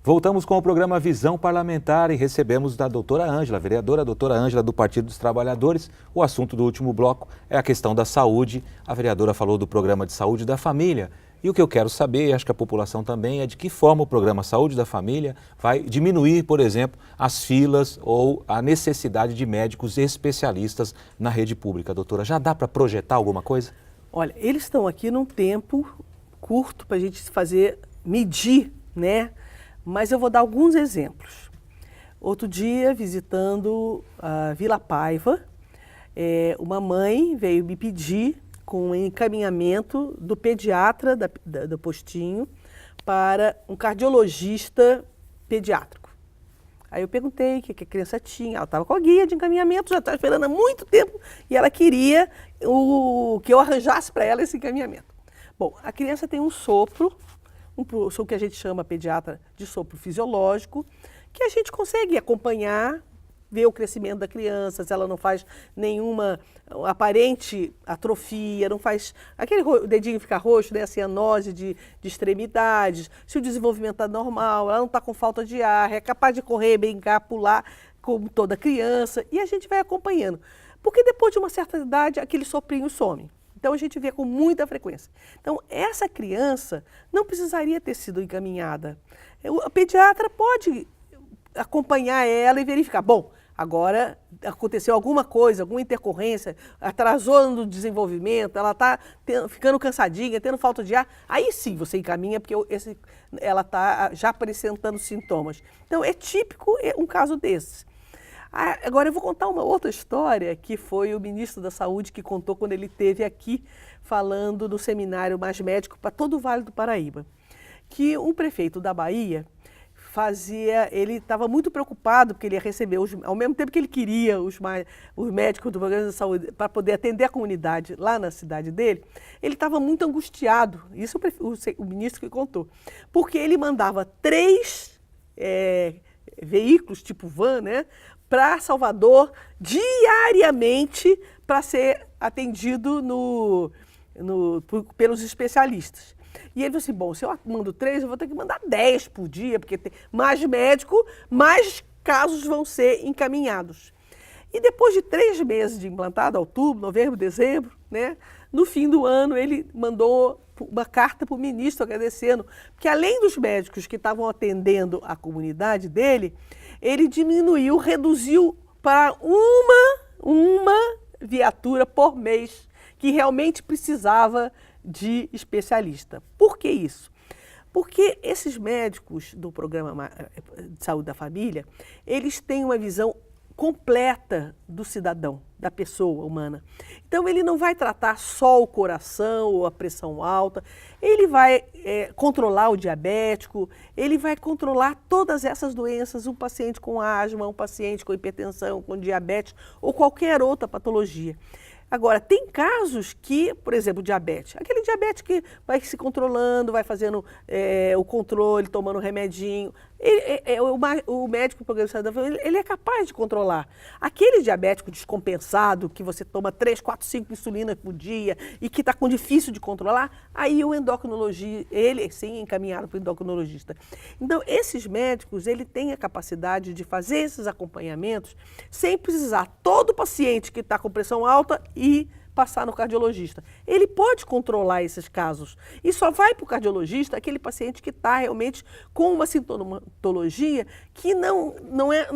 Voltamos com o programa Visão Parlamentar e recebemos da doutora Ângela, vereadora doutora Ângela do Partido dos Trabalhadores. O assunto do último bloco é a questão da saúde. A vereadora falou do programa de saúde da família. E o que eu quero saber, e acho que a população também, é de que forma o programa Saúde da Família vai diminuir, por exemplo, as filas ou a necessidade de médicos especialistas na rede pública. Doutora, já dá para projetar alguma coisa? Olha, eles estão aqui num tempo curto para a gente medir, né? Mas eu vou dar alguns exemplos. Outro dia, visitando a Vila Paiva, uma mãe veio me pedir com um encaminhamento do pediatra do postinho para um cardiologista pediátrico. Aí eu perguntei o que a criança tinha, ela estava com a guia de encaminhamento, já estava esperando há muito tempo e ela queria que eu arranjasse para ela esse encaminhamento. Bom, a criança tem um sopro que a gente chama pediatra de sopro fisiológico, que a gente consegue acompanhar, ver o crescimento da criança, se ela não faz nenhuma aparente atrofia, não faz aquele dedinho ficar roxo, né, cianose de extremidades, se o desenvolvimento está normal, ela não está com falta de ar, é capaz de correr, brincar, pular, como toda criança, e a gente vai acompanhando. Porque depois de uma certa idade, aquele soprinho some. Então, a gente vê com muita frequência. Então, essa criança não precisaria ter sido encaminhada. O pediatra pode acompanhar ela e verificar. Bom, agora aconteceu alguma coisa, alguma intercorrência, atrasou no desenvolvimento, ela está ficando cansadinha, tendo falta de ar. Aí sim você encaminha, porque ela está já apresentando sintomas. Então, é típico um caso desses. Agora eu vou contar uma outra história que foi o ministro da Saúde que contou quando ele esteve aqui falando no seminário Mais Médico para todo o Vale do Paraíba. Que um prefeito da Bahia ele estava muito preocupado porque ele ia receber, ao mesmo tempo que ele queria os médicos do programa de saúde para poder atender a comunidade lá na cidade dele, ele estava muito angustiado, isso o ministro que contou, porque ele mandava 3 veículos tipo van, né, para Salvador diariamente para ser atendido pelos especialistas. E ele falou assim, bom, se eu mando 3, eu vou ter que mandar 10 por dia, porque tem mais médico, mais casos vão ser encaminhados. E depois de 3 meses de implantado, outubro, novembro, dezembro, né, no fim do ano ele mandou uma carta para o ministro agradecendo, porque além dos médicos que estavam atendendo a comunidade dele, ele reduziu para uma viatura por mês que realmente precisava de especialista. Por que isso? Porque esses médicos do Programa de Saúde da Família, eles têm uma visão completa do cidadão, da pessoa humana. Então, ele não vai tratar só o coração ou a pressão alta, ele vai controlar o diabético, ele vai controlar todas essas doenças, um paciente com asma, um paciente com hipertensão, com diabetes ou qualquer outra patologia. Agora, tem casos que, por exemplo, diabetes, aquele diabetes que vai se controlando, vai fazendo o controle, tomando remedinho, o médico do programa de saúde da família, ele é capaz de controlar. Aquele diabético descompensado, que você toma 3, 4, 5 insulinas por dia e que está com difícil de controlar, aí o endocrinologista, ele sim é encaminhado para o endocrinologista. Então, esses médicos, ele tem a capacidade de fazer esses acompanhamentos sem precisar todo paciente que está com pressão alta e passar no cardiologista. Ele pode controlar esses casos e só vai para o cardiologista aquele paciente que está realmente com uma sintomatologia que não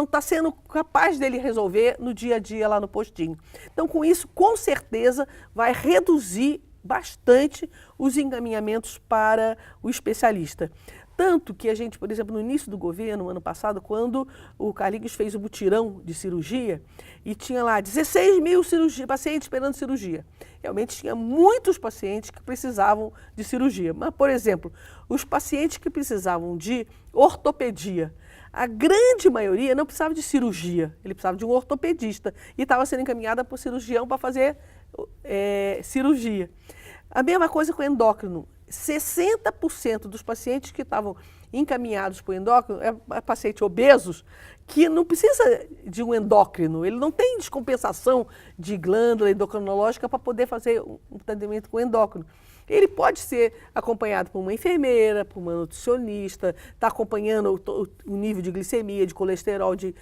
está sendo capaz dele resolver no dia a dia lá no postinho. Então, com isso, com certeza, vai reduzir bastante os encaminhamentos para o especialista. Tanto que a gente, por exemplo, no início do governo, no ano passado, quando o Carlinhos fez o mutirão de cirurgia, e tinha lá 16 mil pacientes esperando cirurgia. Realmente tinha muitos pacientes que precisavam de cirurgia. Mas, por exemplo, os pacientes que precisavam de ortopedia, a grande maioria não precisava de cirurgia, ele precisava de um ortopedista e estava sendo encaminhada para o cirurgião para fazer cirurgia. A mesma coisa com o endócrino. 60% dos pacientes que estavam encaminhados para o endócrino é pacientes obesos que não precisa de um endócrino, ele não tem descompensação de glândula endocrinológica para poder fazer um tratamento com endócrino. Ele pode ser acompanhado por uma enfermeira, por uma nutricionista, está acompanhando o nível de glicemia, de colesterol, de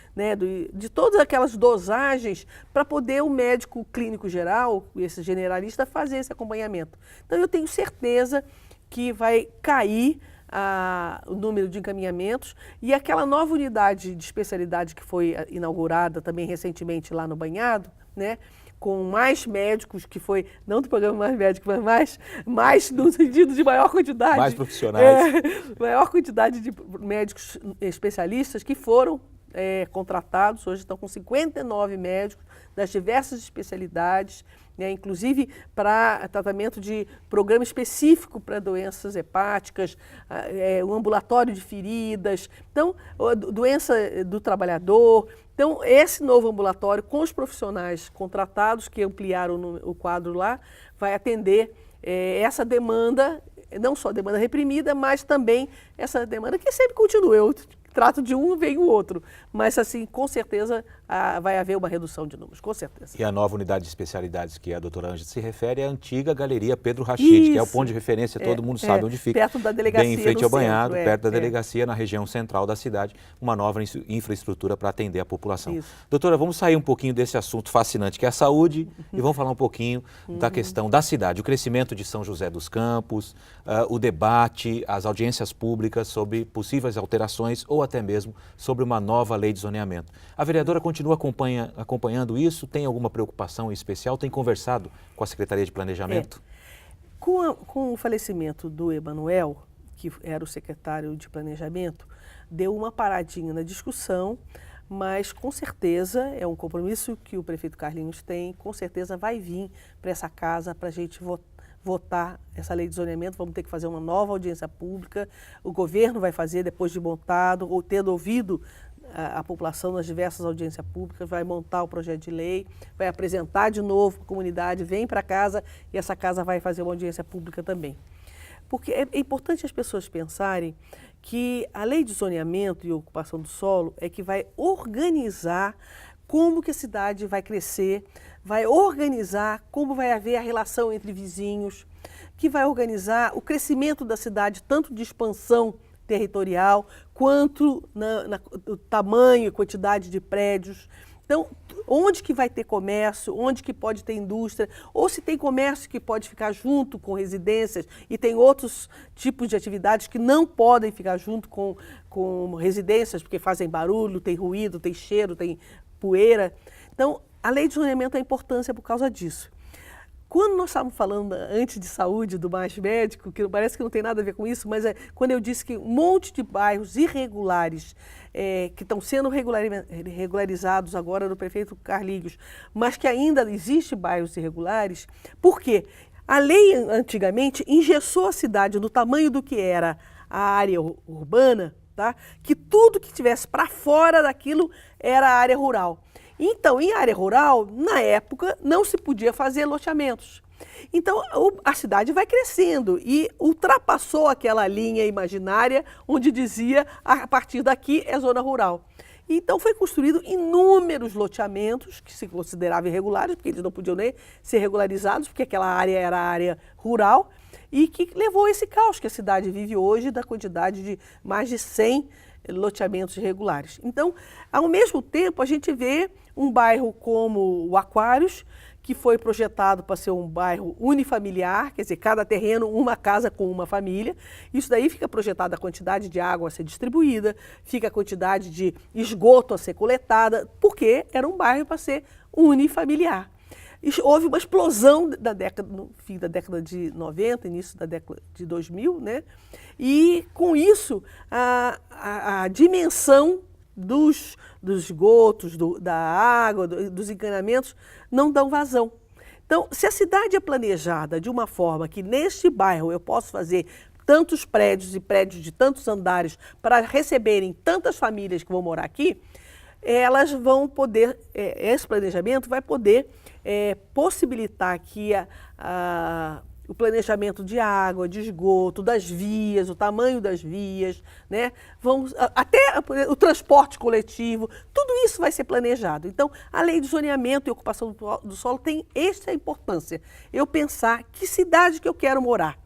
todas aquelas dosagens para poder o médico clínico geral, esse generalista, fazer esse acompanhamento. Então eu tenho certeza que vai cair o número de encaminhamentos e aquela nova unidade de especialidade que foi inaugurada também recentemente lá no Banhado, né? Com mais médicos, que foi, não do programa Mais Médicos, mas mais no sentido de maior quantidade. Mais profissionais. Maior quantidade de médicos especialistas que foram contratados, hoje estão com 59 médicos das diversas especialidades, né, inclusive para tratamento de programa específico para doenças hepáticas, um ambulatório de feridas, então, doença do trabalhador. Então, esse novo ambulatório, com os profissionais contratados, que ampliaram o quadro lá, vai atender essa demanda, não só a demanda reprimida, mas também essa demanda que sempre continua. Eu trato de um, vem o outro. Mas, assim, com certeza vai haver uma redução de números, com certeza. E a nova unidade de especialidades que a doutora Ângela se refere é a antiga Galeria Pedro Rachid, que é o ponto de referência, todo mundo sabe onde fica. Perto da delegacia. Bem em frente ao Banhado, centro, perto da delegacia, na região central da cidade, uma nova infraestrutura para atender a população. Isso. Doutora, vamos sair um pouquinho desse assunto fascinante que é a saúde e vamos falar um pouquinho da questão da cidade, o crescimento de São José dos Campos, o debate, as audiências públicas sobre possíveis alterações ou até mesmo sobre uma nova lei de zoneamento. A vereadora continua acompanhando isso? Tem alguma preocupação em especial? Tem conversado com a Secretaria de Planejamento? Com o falecimento do Emanuel, que era o secretário de Planejamento, deu uma paradinha na discussão, mas com certeza é um compromisso que o prefeito Carlinhos tem, com certeza vai vir para essa casa para a gente votar essa lei de zoneamento. Vamos ter que fazer uma nova audiência pública, o governo vai fazer depois de montado, ou tendo ouvido a população nas diversas audiências públicas, vai montar o projeto de lei, vai apresentar de novo para a comunidade, vem para casa e essa casa vai fazer uma audiência pública também. Porque é importante as pessoas pensarem que a lei de zoneamento e ocupação do solo é que vai organizar como que a cidade vai crescer, vai organizar como vai haver a relação entre vizinhos, que vai organizar o crescimento da cidade, tanto de expansão territorial, quanto no tamanho e quantidade de prédios. Então, onde que vai ter comércio, onde que pode ter indústria, ou se tem comércio que pode ficar junto com residências e tem outros tipos de atividades que não podem ficar junto com residências, porque fazem barulho, tem ruído, tem cheiro, tem poeira. Então, a lei de zoneamento tem importância por causa disso. Quando nós estávamos falando antes de saúde, do Mais Médico, que parece que não tem nada a ver com isso, mas quando eu disse que um monte de bairros irregulares que estão sendo regularizados agora no prefeito Carlinhos, mas que ainda existem bairros irregulares, por quê? A lei antigamente engessou a cidade no tamanho do que era a área urbana, tá? Que tudo que estivesse para fora daquilo era a área rural. Então, em área rural, na época, não se podia fazer loteamentos. Então, a cidade vai crescendo e ultrapassou aquela linha imaginária onde dizia, a partir daqui é zona rural. Então, foi construído inúmeros loteamentos que se consideravam irregulares, porque eles não podiam nem ser regularizados, porque aquela área era área rural, e que levou a esse caos que a cidade vive hoje, da quantidade de mais de 100 loteamentos irregulares. Então, ao mesmo tempo, a gente vê um bairro como o Aquários, que foi projetado para ser um bairro unifamiliar, quer dizer, cada terreno, uma casa com uma família. Isso daí fica projetada a quantidade de água a ser distribuída, fica a quantidade de esgoto a ser coletada, porque era um bairro para ser unifamiliar. Houve uma explosão no fim da década de 90, início da década de 2000, né? E com isso a dimensão dos esgotos, da água, dos encanamentos não dão vazão. Então, se a cidade é planejada de uma forma que neste bairro eu posso fazer tantos prédios e prédios de tantos andares para receberem tantas famílias que vão morar aqui, elas vão poder, esse planejamento vai poder possibilitar que o planejamento de água, de esgoto, das vias, o tamanho das vias, né? Até o transporte coletivo, tudo isso vai ser planejado. Então, a lei de zoneamento e ocupação do solo tem esta importância. Eu pensar que cidade que eu quero morar.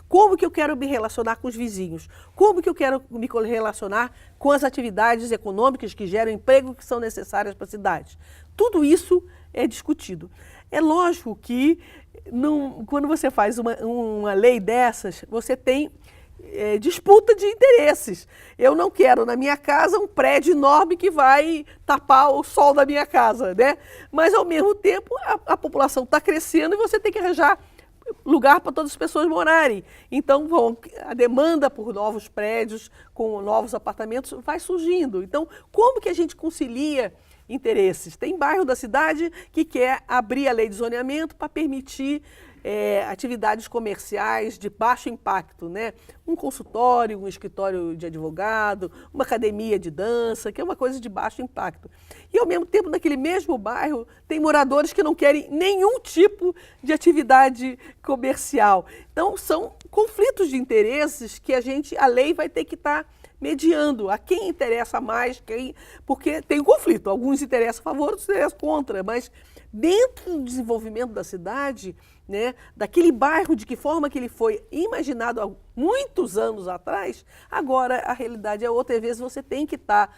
Como que eu quero me relacionar com os vizinhos? Como que eu quero me relacionar com as atividades econômicas que geram emprego que são necessárias para a cidade? Tudo isso é discutido. É lógico que quando você faz uma lei dessas, você tem disputa de interesses. Eu não quero na minha casa um prédio enorme que vai tapar o sol da minha casa, né? Mas ao mesmo tempo a população está crescendo e você tem que arranjar lugar para todas as pessoas morarem. Então, a demanda por novos prédios, com novos apartamentos, vai surgindo. Então, como que a gente concilia interesses? Tem bairro da cidade que quer abrir a lei de zoneamento para permitir atividades comerciais de baixo impacto, né? Um consultório, um escritório de advogado, uma academia de dança, que é uma coisa de baixo impacto. E, ao mesmo tempo, naquele mesmo bairro, tem moradores que não querem nenhum tipo de atividade comercial. Então, são conflitos de interesses que a lei vai ter que estar mediando a quem interessa mais, porque tem um conflito. Alguns interessam a favor, outros interessam contra, mas dentro do desenvolvimento da cidade, né, daquele bairro, de que forma que ele foi imaginado há muitos anos atrás, agora a realidade é outra. Às vezes você tem que estar,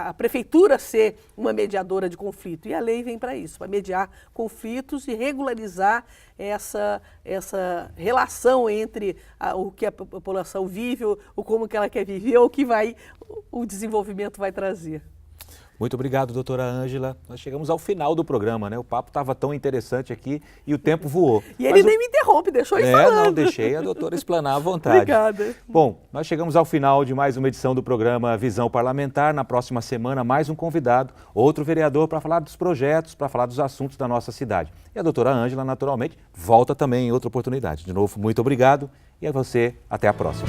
a prefeitura ser uma mediadora de conflito, e a lei vem para isso, para mediar conflitos e regularizar essa relação entre o que a população vive, ou como que ela quer viver, ou o que o desenvolvimento vai trazer. Muito obrigado, doutora Ângela. Nós chegamos ao final do programa, né? O papo estava tão interessante aqui e o tempo voou. E ele nem me interrompe, deixou eu falando. Não, deixei a doutora explanar à vontade. Obrigada. Bom, nós chegamos ao final de mais uma edição do programa Visão Parlamentar. Na próxima semana, mais um convidado, outro vereador, para falar dos projetos, para falar dos assuntos da nossa cidade. E a doutora Ângela, naturalmente, volta também em outra oportunidade. De novo, muito obrigado e a você, até a próxima.